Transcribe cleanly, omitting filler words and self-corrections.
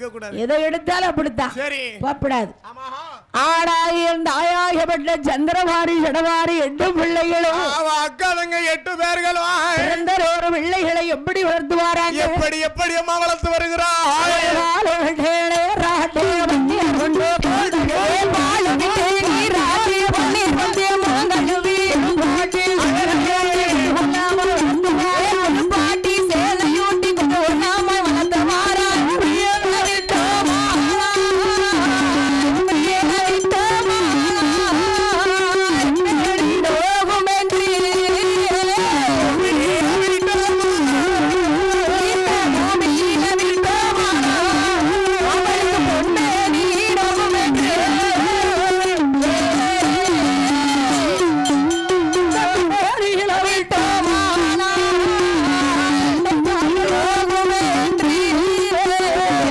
நிக்க கூடாது. எதை எடுத்தாலும் அப்படித்தான். சரி பாப்படாது. ஆமா. ஆடாயின் தாயாகப்பட்ட சந்திரவாரி ஜடவாரி 8 பிள்ளைகளும் அக்காதங்க 8 பேர்களும் பிறந்த ஒரு பிள்ளைகளை எப்படி வளர்த்து வராங்க? எப்படி எப்படி அம்மா வளர்த்து வருகிறாள்?